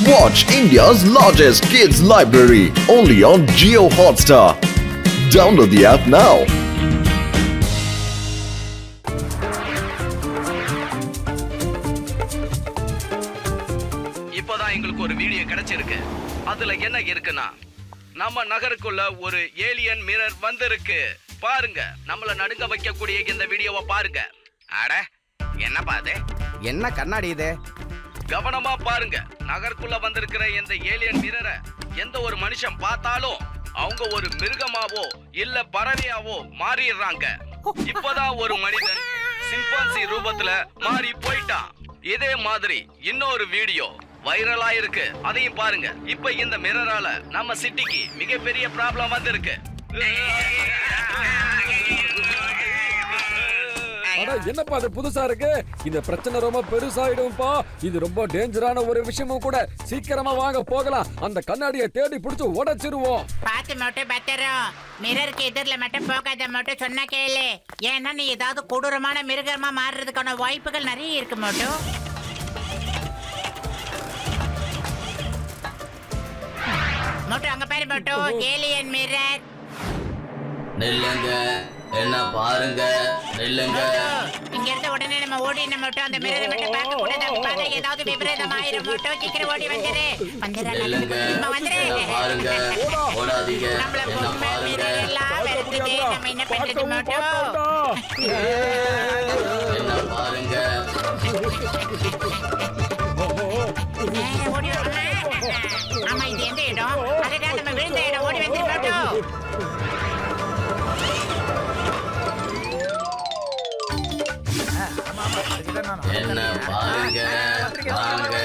Watch India's largest kids library only on Jio Hotstar. Download the app now. இப்போதான் எங்களுக்கு ஒரு video கிடைச்சிருக்கு. அதுல என்ன இருக்குன்னா, நம்ம நகருக்குள்ள ஒரு ஏலியன் மிரர் வந்திருக்கு. பாருங்க, நம்மள நடுங்க வைக்கக்கூடிய இந்த வீடியோவை பாருங்க. அட என்னப்பா அது? என்ன கண்ணாடி இது? கவனமா பாருங்க. நகருக்குள்ள வந்திருக்கிற இந்த ஏலியன் மிரரை எந்த ஒரு மனுஷன் பார்த்தாலும் அவங்க ஒரு மிருகமாவோ இல்ல பறவையாவோ மாறிடுறாங்க. இப்பதான் ஒரு மனிதன் சிம்பான்சி ரூபத்துல மாறி போயிட்டான். இதே மாதிரி இன்னொரு வீடியோ வைரலா இருக்கு, அதையும் பாருங்க. இப்ப இந்த மிரரால நம்ம சிட்டிக்கு மிகப்பெரிய ப்ராப்ளம் வந்திருக்கு. என்னப்பா அது புதுசா இருக்கு? இந்த பிரச்சனை ரொம்ப பெருசாயிடும்பா. இது ரொம்ப டேஞ்சரான ஒரு விஷயமும் கூட. சீக்கிரமா வாங்க போகலாம். அந்த கண்ணாடியை தேடி பிடிச்சு உடைச்சிருவோம். பாத்து மட்டும் பத்திரம். மிரருக்கு எதிரில மட்டும் போகாத மட்டும் சொன்னா கேளு. ஏன்னா நீ ஏதாவது கொடூரமான மிருகமா மாறுறதுக்கான வாய்ப்புகள் நிறைய இருக்கு மட்டும். மட்டும் அங்க பாரு மட்டும் ஏலியன் மிரர். நெல்லுங்க, என்ன பாருங்க, நெல்லுங்க. இங்க இருந்து உடனே நம்ம ஓடின மட்டும் அந்த மிரரை மட்டும் பார்க்க கூடாது. பார்த்தா ஏதாவது விபரீதம் ஆயிரும் மட்டும். சீக்கிரம் ஓடி வந்துரு. நெல்லுங்க, என்ன பாருங்க, ஓடாதீங்க, என்ன பாருங்க. எல்லாம் வெறுத்துட்டு நம்ம என்ன பண்றது மட்டும். என்ன பாருங்க. ஓடி ஆமா, இது எந்த இடம்? அதுதான் நம்ம விழுந்த இடம். ஓடி வந்துரு மட்டும். என்ன பாருங்க, வாங்க.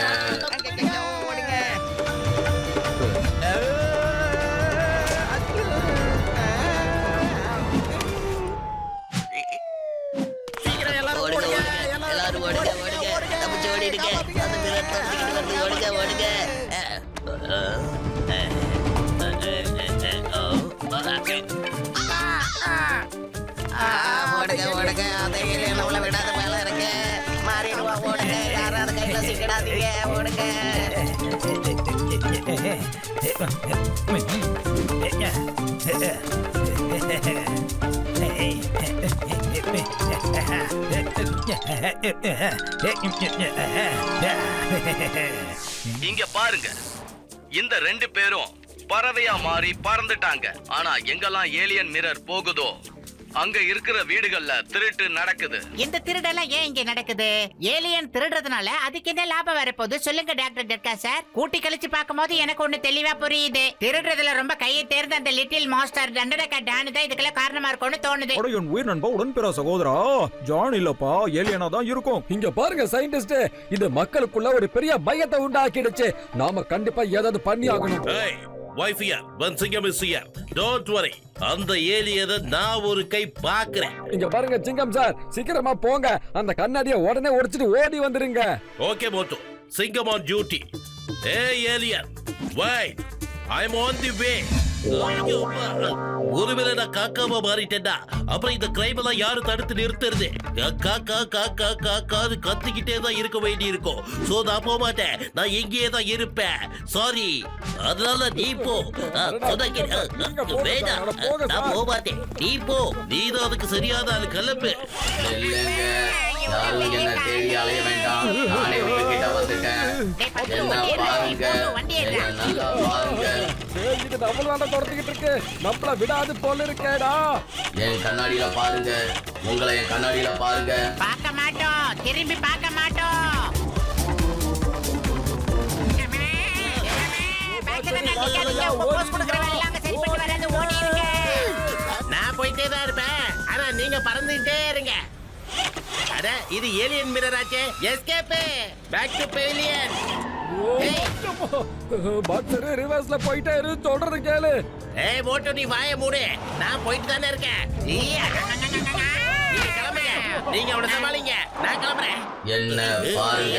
எல்லாரும் ஓடுங்க, ஓடுங்க, தப்பிச்சு ஓடிடுங்க. அந்த மிரர் தப்பிக்கிட்டு வந்து ஓடுங்க, ஓடுங்க. ஓடுங்க, ஓடுங்க. அதை உள்ள விடாத மேல இருக்கு. மாறிடுவா, ஓடுங்க. யாராவது கையில சிக்கிடாதீங்க, ஓடுங்க. இங்க பாருங்க, இந்த ரெண்டு பேரும் பறவையா மாறி பறந்துட்டாங்க. ஆனா எங்கெல்லாம் ஏலியன் மிரர் போகுதோ அங்க இருக்கிற வீடுகள்ல திருட்டு நடக்குது. இந்த திருடெல்லாம் ஏன் இங்க நடக்குது? ஏலியன் திருடுறதுனால அதுக்கு என்ன லாபம் வரப்போகுது சொல்லுங்க டாக்டர் ஜட்கா சார். கூட்டி கழிச்சு பார்க்கும்போது எனக்கு ஒண்ணு தெளிவா புரியுது. திருடுறதுல ரொம்ப கையை தேர்ந்த அந்த லிட்டில் மாஸ்டர் தண்டனக்கா டானு தான் இதுக்கெல்லாம் காரணமா இருக்கும்னு தோணுது. என் உயிர் நண்பா உடன்பிற சகோதரா ஜான் இல்லப்பா, ஏலியனா தான் இருக்கும். இங்க பாருங்க சயின்டிஸ்ட், இது மக்களுக்குள்ள ஒரு பெரிய பயத்தை உண்டாக்கிடுச்சு. நாம கண்டிப்பா ஏதாவது பண்ணி ஆகணும். Wife here, one Singam is here. Don't worry. அந்த ஏலியனை நான் ஒரு கை பாக்குறேன். இங்க பாருங்க சிங்கம் சார், சீக்கிரமா போங்க. அந்த கண்ணாடியை உடனே உடைச்சிட்டு ஓடி வந்துருங்க. Okay, Motu. Singam on duty. Hey, alien. Wait. I'm on the way. ஒருவேளை நான் காக்காம மாறிட்டேன்னா அப்புறம் இந்த கிரைம் எல்லாம் யாரு தடுத்து நிறுத்துறது? கத்திக்கிட்டே தான் இருக்க வேண்டி இருக்கும். சோ நான் போக மாட்டேன், நான் எங்கேயே தான் இருப்பேன். சாரி, அதனால நீ போ. வேண்டாம், நான் போக மாட்டேன். நீ போ, நீ தான் அதுக்கு சரியான ஆளு. கிளம்பு. இல்லைங்க, யாரும் என்ன தேடி அலைய வேண்டாம். நானே உங்ககிட்ட வந்துட்டேன். என்ன பாருங்க, என்ன நல்லா பாருங்க. இது நம்மளால தொடர்ந்துகிட்டு இருக்கு. நம்மள விடாது போல இருக்கேடா. என் கண்ணாடியில பாருங்க, உங்களை என் கண்ணாடியில பாருங்க. பார்க்க மாட்டோம், திரும்பி பார்க்க மாட்டோம். நான் போயிட்டே தான் இருப்பேன், ஆனா நீங்க பறந்துட்டே இருங்க. அட இது ஏலியன் மிரர் ஆச்சே. Escape, back to pavilion. Boxer ரிவர்ஸ்ல போயிட்டே இரு, சொல்றது கேளு. ஏய் மோட்டு, நீ வாயை மூடு. நான் போயிட்டு தானே இருக்கேன். நீங்க அவனை சமாளிங்க, நான் கிளம்புறேன். என்ன பாருங்க,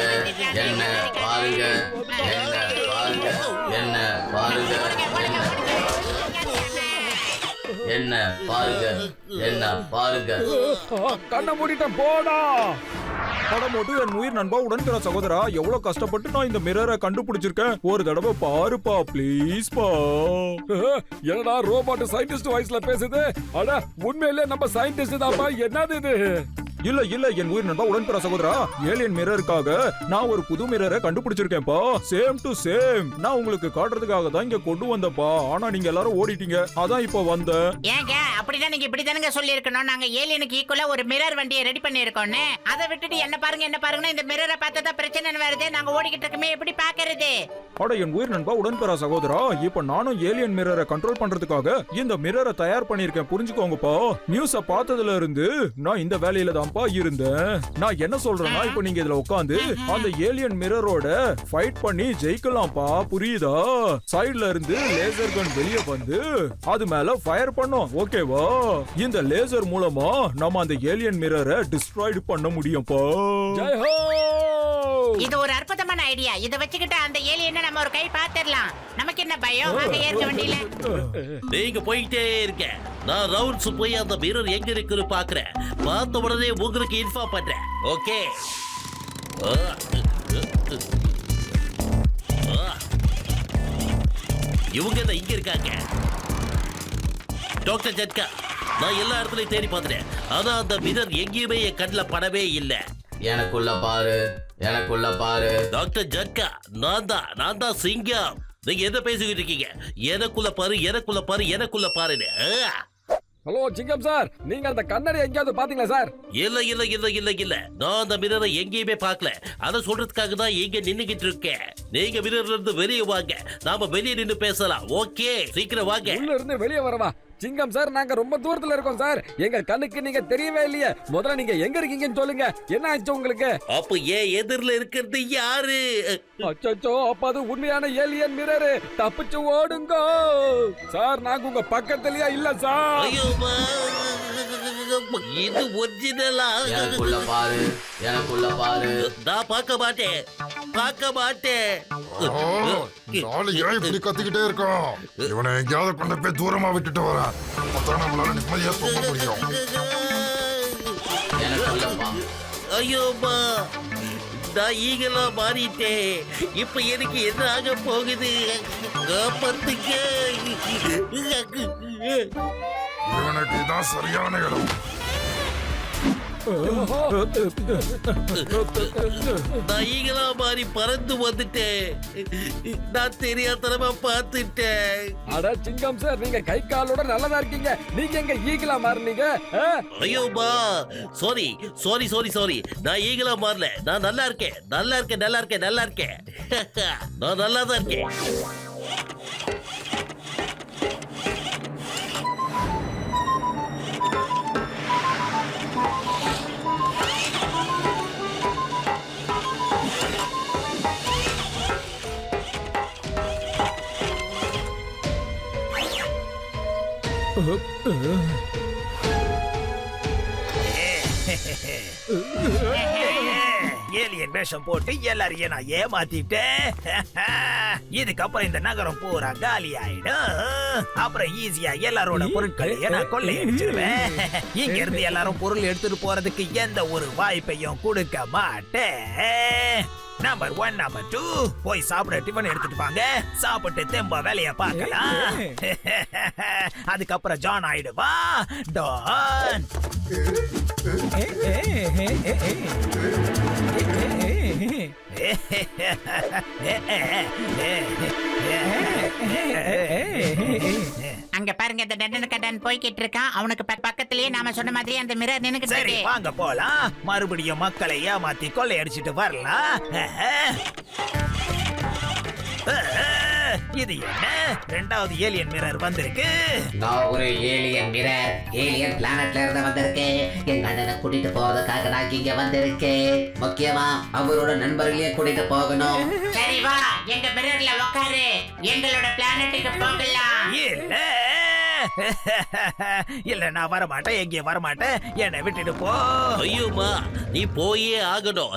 என்ன பாருங்க, என்ன பாருங்க, என்ன பாருங்க, என்ன பாருங்க, என்ன பாருங்க. கண்ணை மூடிட்ட போடா. அட மொட்டு என் உயிர் நண்பா உடன்பிற சகோதரா எவ்வளவு கஷ்டப்பட்டு நான் இந்த மிரரை கண்டுபிடிச்சிருக்கேன். ஒரு தடவை பாருப்பா ப்ளீஸ் பா. என்னடா ரோபோட் சயின்டிஸ்ட் வாய்ஸ்ல பேசுது? அட உண்மையிலே நம்ம சயின்டிஸ்ட் தான்ப்பா. என்னது இது? இல்ல இல்ல என் உயிர் நண்பா உடன்பிற சகோதரா, ஏலியன் மிரருக்காக நான் ஒரு புது மிரரை கண்டுபிடிச்சிருக்கேன்ப்பா. Same to same. நான் உங்களுக்கு காட்டுறதுக்காக தான் இங்க கொண்டு வந்தப்பா. ஆனா நீங்க எல்லாரும் ஓடிட்டீங்க, அதான் இப்ப வந்தேன். ஏங்க அப்படிதான் நீங்க இப்படிதானுங்க சொல்லி இருக்கணும். நாங்க ஏலியனுக்கு ஈக்குவலா ஒரு மிரர் வண்டியை ரெடி பண்ணி இருக்கோம்னு. அதை விட்டுட்டு என்ன பாருங்கன்னா இந்த மிரரை பார்த்தா பிரச்சனை வருது, நாங்க ஓடிக்கிட்டு இருக்கமே எப்படி பாக்குறது? அட என் உயிர் நண்பா உடன்பிற சகோதரா, இப்ப நானும் ஏலியன் மிரரை கண்ட்ரோல் பண்றதுக்காக இந்த மிரரை தயார் பண்ணிருக்கேன். புரிஞ்சுக்கோங்கப்பா. நியூஸ பார்த்ததுல இருந்து நான் இந்த வேலையில தான்ப்பா இருந்தேன். நான் என்ன சொல்றேன்னா, இப்ப நீங்க இதுல உட்காந்து அந்த ஏலியன் மிரரோட ஃபைட் பண்ணி ஜெயிக்கலாம்ப்பா. புரியுதா? சைடுல இருந்து லேசர் கன் வெளியே வந்து அது மேல ஃபயர் பண்ணோம். ஓகேவா? இந்த லேசர் மூலமா நம்ம அந்த ஏலியன் மிரரை டிஸ்ட்ராய்ட் பண்ண முடியும்ப்பா. ஜெய் ஹோ! இது ஒரு அற்புதமான ஐடியா. இத வச்சுக்கிட்டு அந்த ஏலியனை நம்ம ஒரு கை பாத்துறலாம். நமக்கு என்ன பயம்? வாங்க ஏறுங்க வண்டியில. நீங்க போயிட்டே இருக்க, நான் ரவுண்ட்ஸ் போய் அந்த மிரர் எங்க இருக்குன்னு பாக்குறேன். பார்த்த உடனே உங்களுக்கு இன்ஃபார்ம் பண்றேன். ஓகே. இவங்க தான் இங்க இருக்காங்க. டாக்டர் ஜட்கா, நான் எல்லா இடத்துலயும் தேடி பார்த்துட்டேன். ஆனா அந்த மிரர் எங்கேயுமே என் கண்ணில் படவே இல்லை. எனக்குள்ள பாரு, எனக்குள்ள பாரு. டாக்டர் ஜட்கா, நான் தான் சிங்கம். நீங்க எதை பேசிக்கிட்டு இருக்கீங்க? எனக்குள்ள பாரு, எனக்குள்ள பாரு, எனக்குள்ள பாருன்னு. ஹலோ சிங்கம் சார், நீங்க அந்த கண்ணாடி எங்கேயாவது பாத்தீங்களா சார்? இல்ல. நான் அந்த மிரரை எங்கேயுமே பார்க்கல. அதை சொல்றதுக்காக தான் இங்க நின்னுகிட்டு இருக்கேன். நீங்க மிரர்ல இருந்து வெளியே வாங்க, நாம வெளியே நின்னு பேசலாம். ஓகே, சீக்கிரம் வாங்க. உள்ள இருந்து வெளியே வரவா? சிங்கம் சார், நாங்க ரொம்ப தூரத்துல இருக்கோம் சார். எங்க கண்ணுக்கு நீங்க தெரியவே இல்லையே. முதல்ல நீங்க எங்க இருக்கீங்கன்னு சொல்லுங்க. என்ன ஆச்சு உங்களுக்கு? அப்ப ஏன் எதிரில இருக்கிறது யாரு? அச்சோ, அப்ப அது உண்மையான ஏலியன் மிரர். தப்பிச்சு ஓடுங்க சார். நாங்க உங்க பக்கத்துலயே இல்ல சார். ஐயோ, இது ஒரிஜினலா? எனக்குள்ள பாரு, எனக்குள்ள பாரு. நான் பார்க்க மாட்டேன். நாலு ஏன் இப்படி கத்திக்கிட்டே இருக்கான்? இவனை எங்கேயாவது கொண்டு போய் தூரமா விட்டுட்டு வரேன். அப்பதான் நம்மளால நிம்மதியா தூங்க முடியும். எனக்குள்ள பா. ஐயோமா, நான் ஈகலா மாறிட்டேன். இப்ப எனக்கு என்ன ஆக போகுது? காப்பாத்துங்க. இவனுக்கு இதான் சரியான இடம். நான் ஈகலா மாறி பறந்து வந்துட்டேன். நான் தெரியாதனமா பார்த்துட்டேன். அட சிங்கம் சார், நீங்க கை காலோட நல்லதா இருக்கீங்க. நீங்க எங்க ஈகிளா மாறுனீங்க? ஐயோமா, சாரி. நான் ஈகலா மாறல. நான் நல்லா இருக்கேன். நான் நல்லா தான் இருக்கேன். ஏலியன் வேஷம் போட்டு எல்லாரையும் நான் ஏமாத்திட்டேன். இதுக்கப்புறம் இந்த நகரம் பூரா காலி ஆயிடும். அப்புறம் ஈஸியா எல்லாரோட பொருட்களையும் நான் கொள்ளையடிச்சிருவேன். இங்க இருந்து எல்லாரும் பொருள் எடுத்துட்டு போறதுக்கு எந்த ஒரு வாய்ப்பையும் கொடுக்க மாட்டேன். நம்பர் 1, நம்பர் 2 போய் சாப்பிட டிஃபன் எடுத்துட்டு வாங்க. சாப்பிட்டு தெம்ப வேலைய பார்க்கலாம். அதுக்கப்புறம் ஜான் ஆயிடுவா. டான். அங்க பாருங்க, இந்த டண்டன் போய்கிட்டு இருக்கான். அவனுக்கு பக்கத்திலேயே நாம சொன்ன மாதிரி அந்த மிரர் நின்னுக்கிட்டு சரி, இருக்கு. வாங்க போலாம். மறுபடியும் மக்களை ஏமாத்தி கொள்ளையடிச்சிட்டு வரலாம். இது என்ன? ரெண்டாவது ஏலியன் மிரர் வந்திருக்கு. நான் ஒரு ஏலியன் மிரர். ஏலியன் பிளானட்ல இருந்து வந்திருக்கேன். என் அண்ணனை கூட்டிட்டு போறதுக்காக நான் இங்க வந்திருக்கேன். முக்கியமா அவரோட நண்பர்களையும் கூட்டிட்டு போகணும். சரி வா, எங்க மிரர்ல உட்காரு. எங்களோட பிளானட்டுக்கு போகலாம். இல்ல, நான் வரமாட்டேன். எங்கேயும் வரமாட்டேன். என்னை விட்டுட்டு போ. ஐயோமா, நீ போயே ஆகணும்.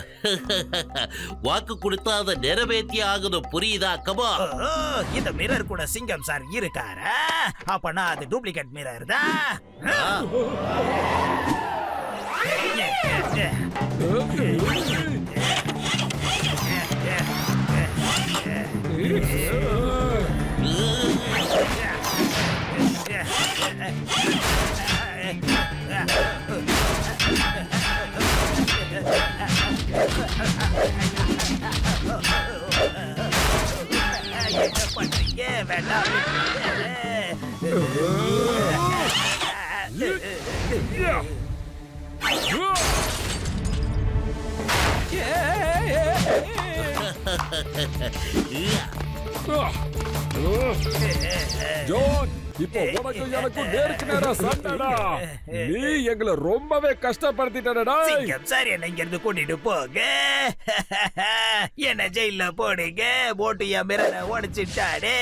வாக்கு கொடுத்தா அதை நிறைவேற்றியே ஆகணும். புரியுதா? கமா. இந்த மிரர் கூட சிங்கம் சார் இருக்காரா? அப்பனா அது டூப்ளிகேட் மிரர் தான். என்ன பண்றீங்க? வேண்டாம். ஜோன், இப்போ உனக்கு எனக்கு நேருக்கு நேரா சண்டைடா. நீ எங்களை ரொம்பவே கஷ்டப்படுத்திட்டடா. சிங்கம் சார் என்ன இங்க இருந்து கூட்டிட்டு போங்க. என்ன ஜெயில போடுங்க. போட்டு என் மிரரை உடைச்சிட்டாடே.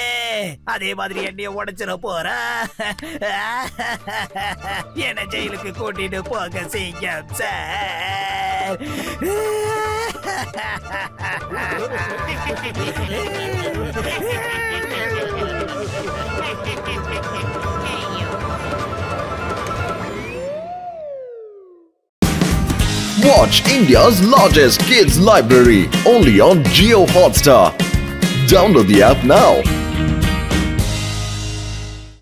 அதே மாதிரி என்னைய உடைச்சிட போறா. என்ன ஜெயிலுக்கு கூட்டிட்டு போங்க சிங்கம் sir. Watch India's largest kids library only on Geo Hotstar. Download the app now.